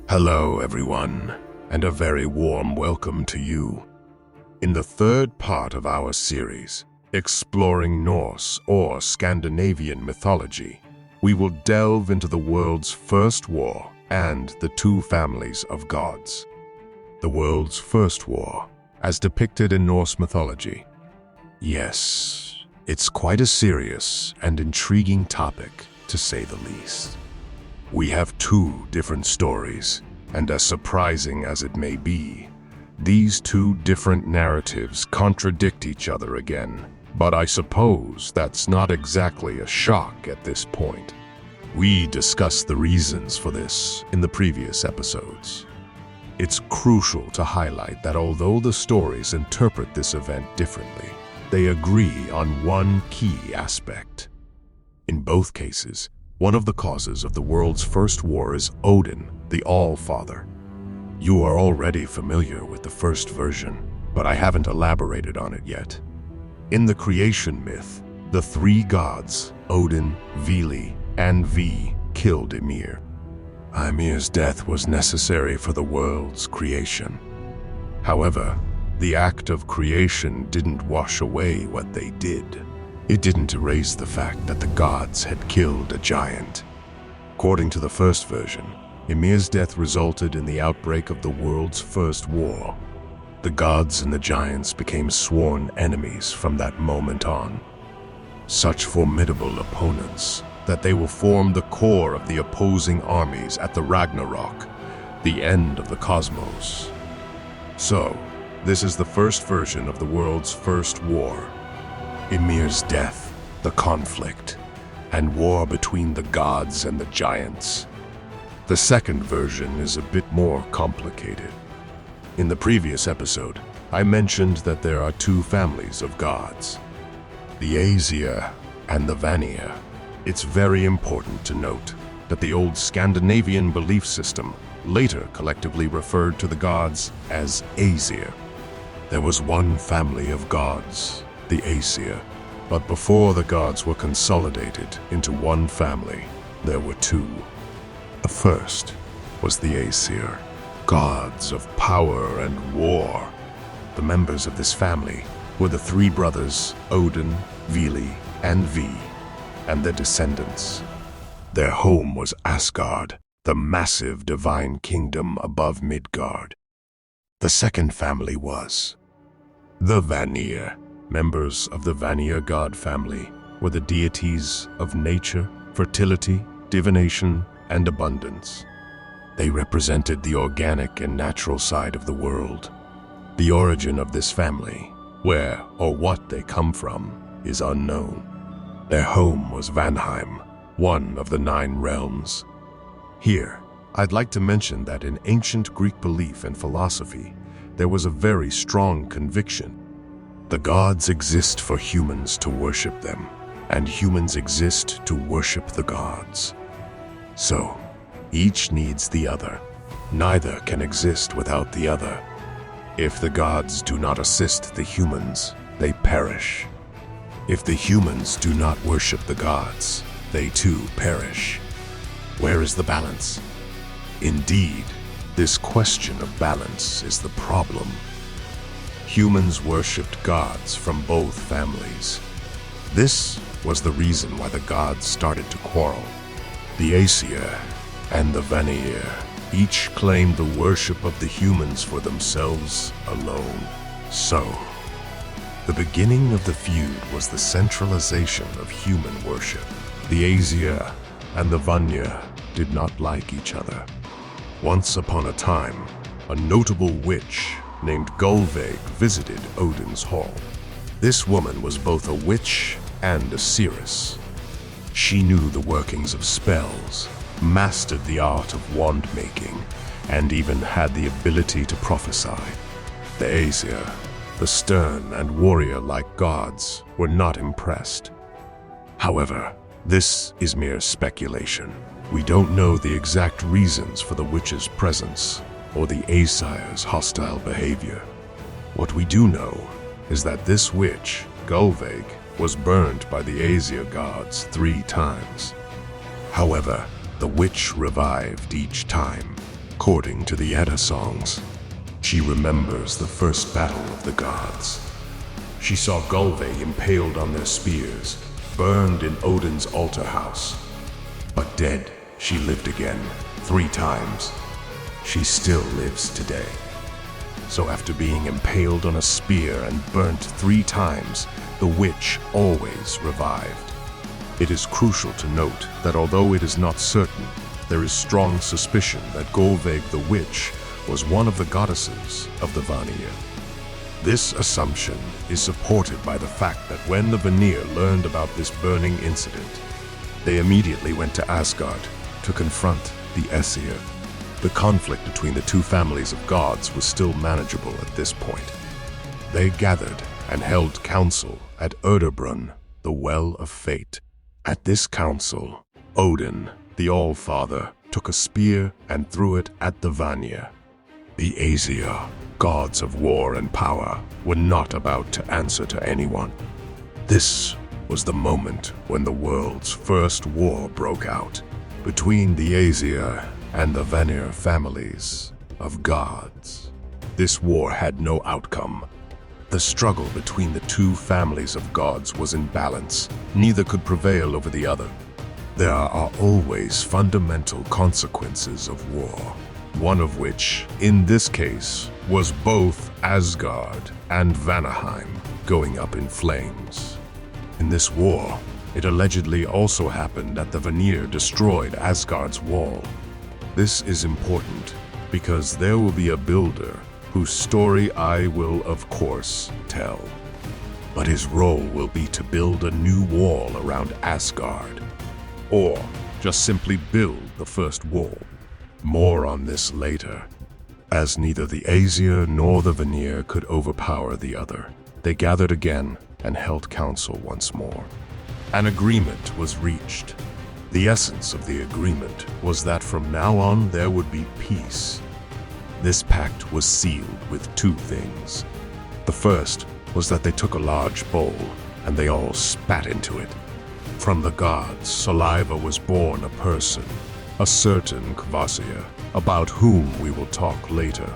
Hello, everyone, and a very warm welcome to you. In the third part of our series, exploring Norse or Scandinavian mythology, we will delve into the world's first war and the two families of gods. The world's first war, as depicted in Norse mythology. Yes, it's quite a serious and intriguing topic, to say the least. We have two different stories, and as surprising as it may be, these two different narratives contradict each other again. But I suppose that's not exactly a shock at this point. We discussed the reasons for this in the previous episodes. It's crucial to highlight that although the stories interpret this event differently, they agree on one key aspect. In both cases, one of the causes of the world's first war is Odin, the All-Father. You are already familiar with the first version, but I haven't elaborated on it yet. In the creation myth, the three gods, Odin, Vili, and V, killed Ymir. Ymir's death was necessary for the world's creation. However, the act of creation didn't wash away what they did. It didn't erase the fact that the gods had killed a giant. According to the first version, Ymir's death resulted in the outbreak of the world's first war. The gods and the giants became sworn enemies from that moment on. Such formidable opponents that they will form the core of the opposing armies at the Ragnarok, the end of the cosmos. So, this is the first version of the world's first war. Ymir's death, the conflict, and war between the gods and the giants. The second version is a bit more complicated. In the previous episode, I mentioned that there are two families of gods, the Aesir and the Vanir. It's very important to note that the old Scandinavian belief system later collectively referred to the gods as Aesir. There was one family of gods, the Aesir, but before the gods were consolidated into one family, there were two. The first was the Aesir, gods of power and war. The members of this family were the three brothers Odin, Vili, and V, and their descendants. Their home was Asgard, the massive divine kingdom above Midgard. The second family was the Vanir. Members of the Vanir god family were the deities of nature, fertility, divination, and abundance. They represented the organic and natural side of the world. The origin of this family, where or what they come from, is unknown. Their home was Vanheim, one of the 9 realms. Here, I'd like to mention that in ancient Greek belief and philosophy, there was a very strong conviction. The gods exist for humans to worship them, and humans exist to worship the gods. So, each needs the other. Neither can exist without the other. If the gods do not assist the humans, they perish. If the humans do not worship the gods, they too perish. Where is the balance? Indeed, this question of balance is the problem. Humans worshipped gods from both families. This was the reason why the gods started to quarrel. The Aesir and the Vanir each claimed the worship of the humans for themselves alone. So, the beginning of the feud was the centralization of human worship. The Aesir and the Vanir did not like each other. Once upon a time, a notable witch named Gullveig visited Odin's hall. This woman was both a witch and a seeress. She knew the workings of spells, mastered the art of wand making, and even had the ability to prophesy. The Aesir, the stern and warrior-like gods, were not impressed. However, this is mere speculation. We don't know the exact reasons for the witch's presence or the Aesir's hostile behavior. What we do know is that this witch, Gullveig, was burned by the Aesir gods 3 times. However, the witch revived each time. According to the Edda songs, she remembers the first battle of the gods. She saw Gulve impaled on their spears, burned in Odin's altar house. But dead, she lived again, 3 times. She still lives today. So after being impaled on a spear and burnt 3 times, the witch always revived. It is crucial to note that although it is not certain, there is strong suspicion that Gulveig the witch was one of the goddesses of the Vanir. This assumption is supported by the fact that when the Vanir learned about this burning incident, they immediately went to Asgard to confront the Aesir. The conflict between the 2 families of gods was still manageable at this point. They gathered and held council at Urdabrunn, the Well of Fate. At this council, Odin, the All-Father, took a spear and threw it at the Vanir. The Aesir, gods of war and power, were not about to answer to anyone. This was the moment when the world's first war broke out between the Aesir and the Vanir families of gods. This war had no outcome. The struggle between the 2 families of gods was in balance. Neither could prevail over the other. There are always fundamental consequences of war, one of which, in this case, was both Asgard and Vanaheim going up in flames. In this war, it allegedly also happened that the Vanir destroyed Asgard's wall. This is important because there will be a builder whose story I will, of course, tell. But his role will be to build a new wall around Asgard, or just simply build the first wall. More on this later. As neither the Aesir nor the Vanir could overpower the other, they gathered again and held council once more. An agreement was reached. The essence of the agreement was that from now on there would be peace. This pact was sealed with 2 things. The first was that they took a large bowl and they all spat into it. From the gods' saliva was born a person, a certain Kvasir, about whom we will talk later.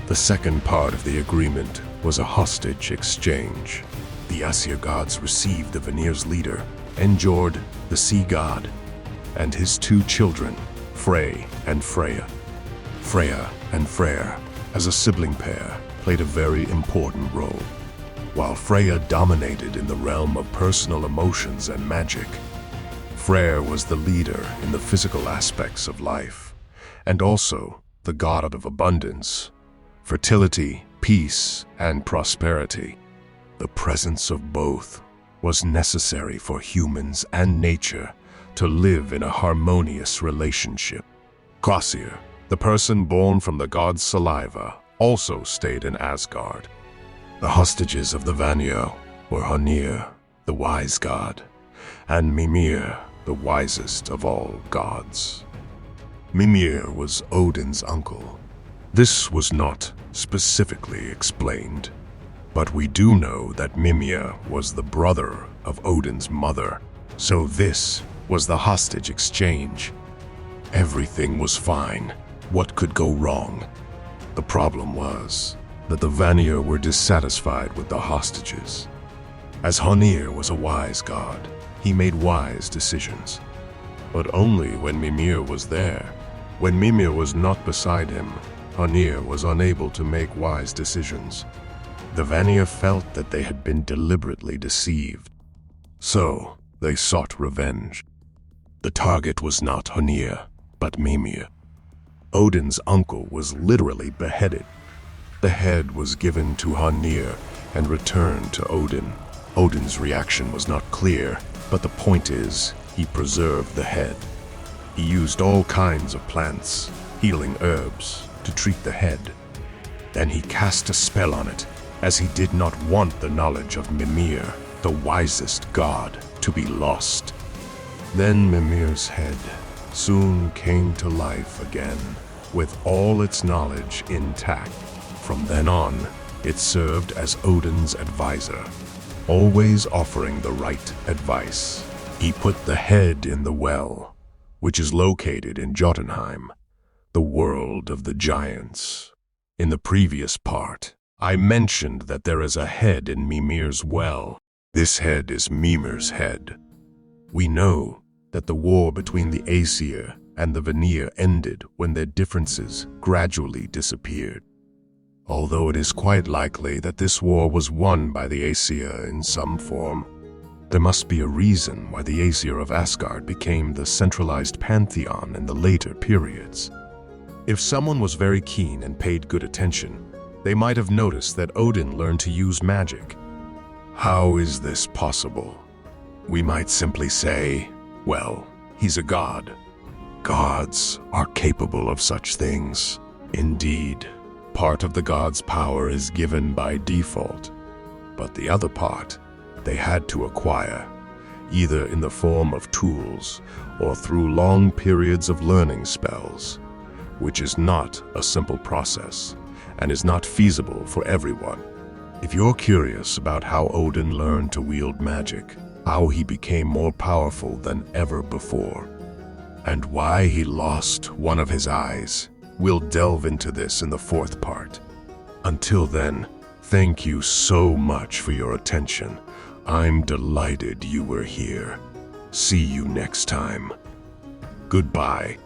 The second part of the agreement was a hostage exchange. The Aesir gods received the Vanir's leader, Njord, the sea god, and his 2 children, Frey and Freya. Freya and Freyr, as a sibling pair, played a very important role. While Freya dominated in the realm of personal emotions and magic, Freyr was the leader in the physical aspects of life, and also the god of abundance, fertility, peace, and prosperity. The presence of both was necessary for humans and nature to live in a harmonious relationship. Kvasir, the person born from the god's saliva, also stayed in Asgard. The hostages of the Vanir were Hónir, the wise god, and Mimir, the wisest of all gods. Mimir was Odin's uncle. This was not specifically explained, but we do know that Mimir was the brother of Odin's mother, so this was the hostage exchange. Everything was fine. What could go wrong? The problem was that the Vanir were dissatisfied with the hostages. As Hónir was a wise god, he made wise decisions. But only when Mimir was there. When Mimir was not beside him, Hónir was unable to make wise decisions. The Vanir felt that they had been deliberately deceived. So, they sought revenge. The target was not Hónir, but Mimir. Odin's uncle was literally beheaded. The head was given to Hónir and returned to Odin. Odin's reaction was not clear, but the point is, he preserved the head. He used all kinds of plants, healing herbs, to treat the head. Then he cast a spell on it, as he did not want the knowledge of Mimir, the wisest god, to be lost. Then Mimir's head soon came to life again, with all its knowledge intact. From then on, it served as Odin's advisor, always offering the right advice. He put the head in the well, which is located in Jotunheim, the world world of the giants. In the previous part, I mentioned that there is a head in Mimir's well. This head is Mimir's head. We know that the war between the Aesir and the Vanir ended when their differences gradually disappeared. Although it is quite likely that this war was won by the Aesir in some form, there must be a reason why the Aesir of Asgard became the centralized pantheon in the later periods. If someone was very keen and paid good attention, they might have noticed that Odin learned to use magic. How is this possible? We might simply say, well, he's a god. Gods are capable of such things. Indeed, part of the god's power is given by default, but the other part they had to acquire, either in the form of tools or through long periods of learning spells, which is not a simple process and is not feasible for everyone. If you're curious about how Odin learned to wield magic, how he became more powerful than ever before, and why he lost one of his eyes, we'll delve into this in the fourth part. Until then, thank you so much for your attention. I'm delighted you were here. See you next time. Goodbye.